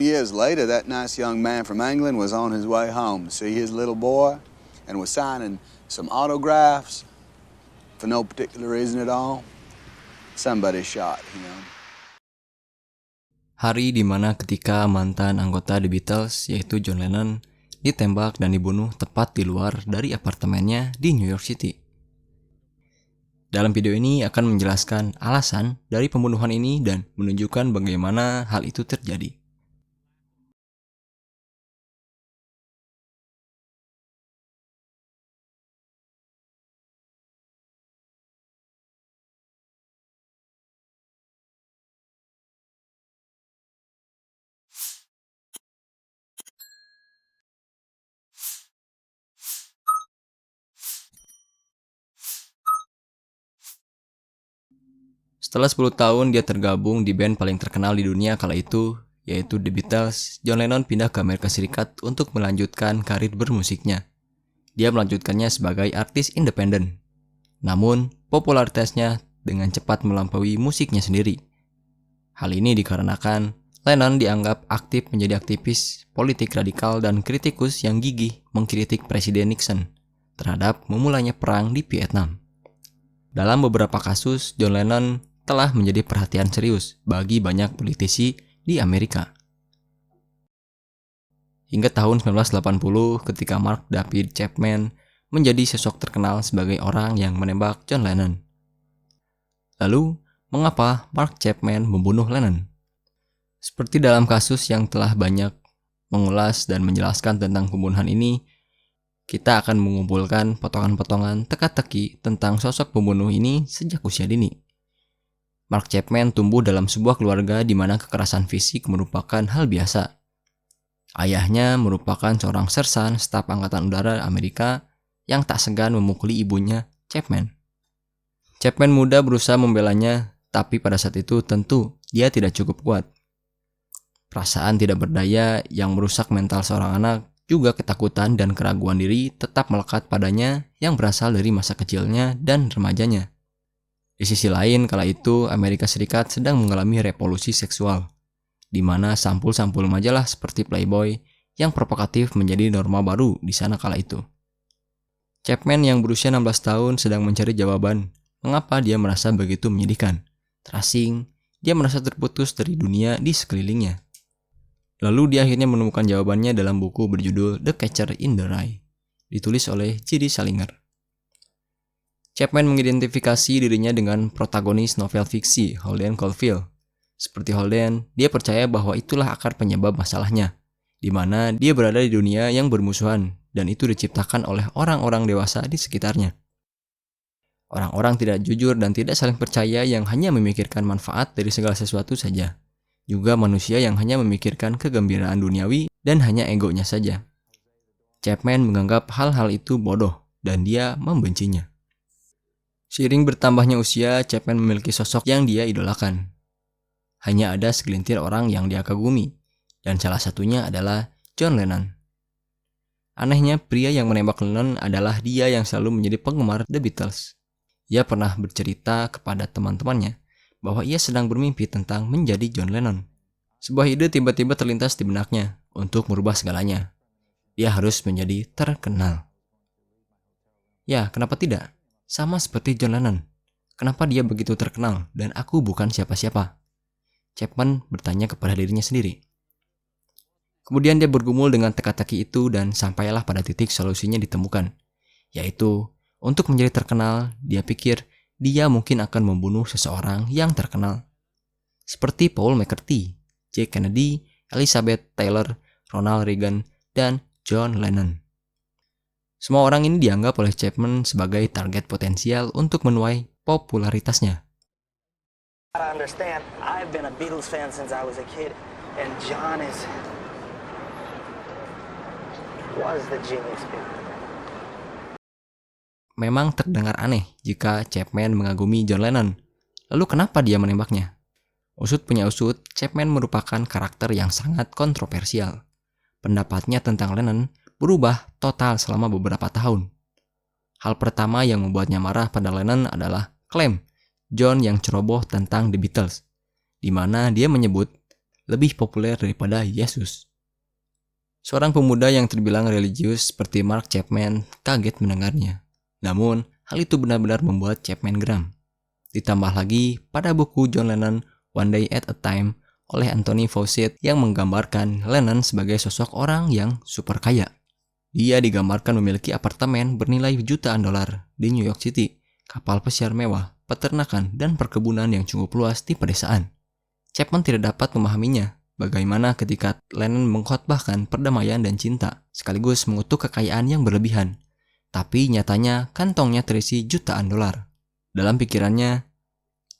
Years later, that nice young man from England was on his way home to see his little boy and was signing some autographs for no particular reason at all. Somebody shot him. Hari dimana ketika mantan anggota The Beatles yaitu John Lennon ditembak dan dibunuh tepat di luar dari apartemennya di New York City. Dalam video ini akan menjelaskan alasan dari pembunuhan ini dan menunjukkan bagaimana hal itu terjadi. Setelah 10 tahun dia tergabung di band paling terkenal di dunia kala itu, yaitu The Beatles, John Lennon pindah ke Amerika Serikat untuk melanjutkan karir bermusiknya. Dia melanjutkannya sebagai artis independen. Namun, popularitasnya dengan cepat melampaui musiknya sendiri. Hal ini dikarenakan Lennon dianggap aktif menjadi aktivis politik radikal dan kritikus yang gigih mengkritik Presiden Nixon terhadap memulainya perang di Vietnam. Dalam beberapa kasus, John Lennon telah menjadi perhatian serius bagi banyak politisi di Amerika. Hingga tahun 1980 ketika Mark David Chapman menjadi sosok terkenal sebagai orang yang menembak John Lennon. Lalu, mengapa Mark Chapman membunuh Lennon? Seperti dalam kasus yang telah banyak mengulas dan menjelaskan tentang pembunuhan ini, kita akan mengumpulkan potongan-potongan teka-teki tentang sosok pembunuh ini sejak usia dini. Mark Chapman tumbuh dalam sebuah keluarga di mana kekerasan fisik merupakan hal biasa. Ayahnya merupakan seorang sersan staf Angkatan Udara Amerika yang tak segan memukuli ibunya, Chapman. Chapman muda berusaha membelanya, tapi pada saat itu tentu dia tidak cukup kuat. Perasaan tidak berdaya yang merusak mental seorang anak, juga ketakutan dan keraguan diri tetap melekat padanya yang berasal dari masa kecilnya dan remajanya. Di sisi lain, kala itu Amerika Serikat sedang mengalami revolusi seksual, di mana sampul-sampul majalah seperti Playboy yang provokatif menjadi norma baru di sana kala itu. Chapman yang berusia 16 tahun sedang mencari jawaban mengapa dia merasa begitu menyedihkan, terasing, dia merasa terputus dari dunia di sekelilingnya. Lalu dia akhirnya menemukan jawabannya dalam buku berjudul The Catcher in the Rye, ditulis oleh J.D. Salinger. Chapman mengidentifikasi dirinya dengan protagonis novel fiksi Holden Caulfield. Seperti Holden, dia percaya bahwa itulah akar penyebab masalahnya, di mana dia berada di dunia yang bermusuhan dan itu diciptakan oleh orang-orang dewasa di sekitarnya. Orang-orang tidak jujur dan tidak saling percaya yang hanya memikirkan manfaat dari segala sesuatu saja. Juga manusia yang hanya memikirkan kegembiraan duniawi dan hanya egonya saja. Chapman menganggap hal-hal itu bodoh dan dia membencinya. Seiring bertambahnya usia, Chapman memiliki sosok yang dia idolakan. Hanya ada segelintir orang yang dia kagumi, dan salah satunya adalah John Lennon. Anehnya, pria yang menembak Lennon adalah dia yang selalu menjadi penggemar The Beatles. Ia pernah bercerita kepada teman-temannya bahwa ia sedang bermimpi tentang menjadi John Lennon. Sebuah ide tiba-tiba terlintas di benaknya untuk merubah segalanya. Dia harus menjadi terkenal. Ya, kenapa tidak? Sama seperti John Lennon. Kenapa dia begitu terkenal dan aku bukan siapa-siapa? Chapman bertanya kepada dirinya sendiri. Kemudian dia bergumul dengan teka-teki itu dan sampailah pada titik solusinya ditemukan. Yaitu, untuk menjadi terkenal, dia pikir dia mungkin akan membunuh seseorang yang terkenal. Seperti Paul McCartney, J. Kennedy, Elizabeth Taylor, Ronald Reagan, dan John Lennon. Semua orang ini dianggap oleh Chapman sebagai target potensial untuk menuai popularitasnya. I understand. I've been a Beatles fan since I was a kid, and John was the genius. Memang terdengar aneh jika Chapman mengagumi John Lennon. Lalu kenapa dia menembaknya? Usut punya usut, Chapman merupakan karakter yang sangat kontroversial. Pendapatnya tentang Lennon berubah total selama beberapa tahun. Hal pertama yang membuatnya marah pada Lennon adalah klaim John yang ceroboh tentang The Beatles, di mana dia menyebut lebih populer daripada Yesus. Seorang pemuda yang terbilang religius seperti Mark Chapman kaget mendengarnya. Namun, hal itu benar-benar membuat Chapman geram. Ditambah lagi, pada buku John Lennon One Day at a Time oleh Anthony Faucett yang menggambarkan Lennon sebagai sosok orang yang super kaya. Dia digambarkan memiliki apartemen bernilai jutaan dolar di New York City, kapal pesiar mewah, peternakan, dan perkebunan yang cukup luas di pedesaan. Chapman tidak dapat memahaminya. Bagaimana ketika Lennon mengkhotbahkan perdamaian dan cinta, sekaligus mengutuk kekayaan yang berlebihan. Tapi nyatanya kantongnya terisi jutaan dolar. Dalam pikirannya,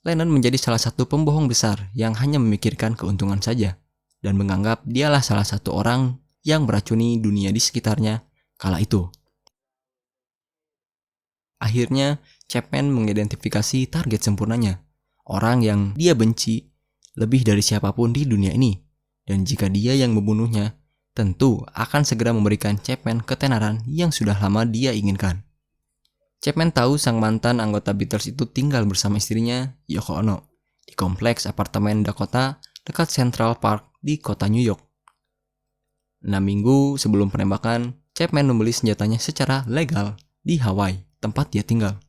Lennon menjadi salah satu pembohong besar yang hanya memikirkan keuntungan saja, dan menganggap dialah salah satu orang yang meracuni dunia di sekitarnya kala itu. Akhirnya, Chapman mengidentifikasi target sempurnanya, orang yang dia benci lebih dari siapapun di dunia ini. Dan jika dia yang membunuhnya, tentu akan segera memberikan Chapman ketenaran yang sudah lama dia inginkan. Chapman tahu sang mantan anggota Beatles itu tinggal bersama istrinya, Yoko Ono, di kompleks apartemen Dakota dekat Central Park di kota New York. 6 minggu sebelum penembakan, Chapman membeli senjatanya secara legal di Hawaii, tempat dia tinggal.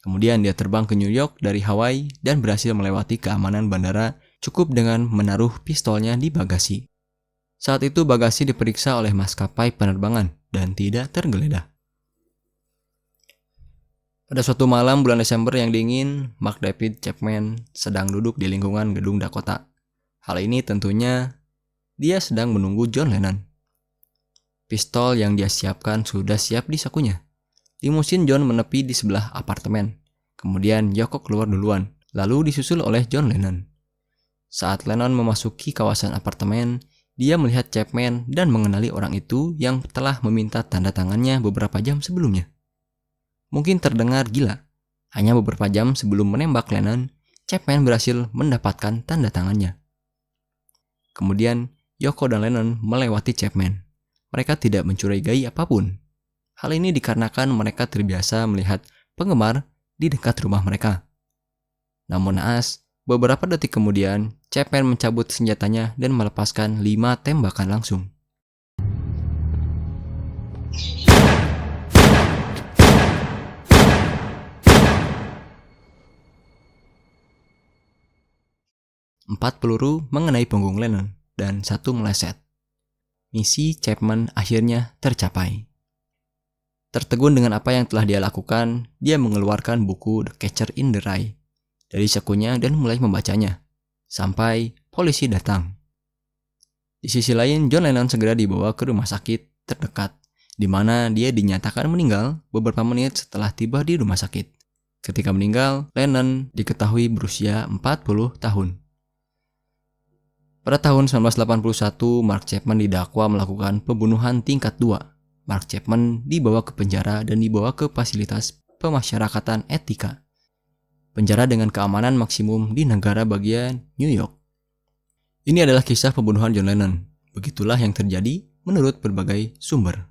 Kemudian dia terbang ke New York dari Hawaii dan berhasil melewati keamanan bandara cukup dengan menaruh pistolnya di bagasi. Saat itu bagasi diperiksa oleh maskapai penerbangan dan tidak tergeledah. Pada suatu malam bulan Desember yang dingin, Mark David Chapman sedang duduk di lingkungan gedung Dakota. Hal ini tentunya dia sedang menunggu John Lennon. Pistol yang dia siapkan sudah siap di sakunya. Limusin John menepi di sebelah apartemen. Kemudian Yoko keluar duluan, lalu disusul oleh John Lennon. Saat Lennon memasuki kawasan apartemen, dia melihat Chapman dan mengenali orang itu yang telah meminta tanda tangannya beberapa jam sebelumnya. Mungkin terdengar gila, hanya beberapa jam sebelum menembak Lennon, Chapman berhasil mendapatkan tanda tangannya. Kemudian, Yoko dan Lennon melewati Chapman. Mereka tidak mencurigai apapun. Hal ini dikarenakan mereka terbiasa melihat penggemar di dekat rumah mereka. Namun naas, beberapa detik kemudian, Chapman mencabut senjatanya dan melepaskan 5 tembakan langsung. Empat peluru mengenai punggung Lennon dan 1 meleset. Misi Chapman akhirnya tercapai. Tertegun dengan apa yang telah dia lakukan, dia mengeluarkan buku The Catcher in the Rye dari sakunya dan mulai membacanya, sampai polisi datang. Di sisi lain, John Lennon segera dibawa ke rumah sakit terdekat, di mana dia dinyatakan meninggal beberapa menit setelah tiba di rumah sakit. Ketika meninggal, Lennon diketahui berusia 40 tahun. Pada tahun 1981, Mark Chapman didakwa melakukan pembunuhan tingkat 2. Mark Chapman dibawa ke penjara dan dibawa ke fasilitas pemasyarakatan etika. Penjara dengan keamanan maksimum di negara bagian New York. Ini adalah kisah pembunuhan John Lennon. Begitulah yang terjadi menurut berbagai sumber.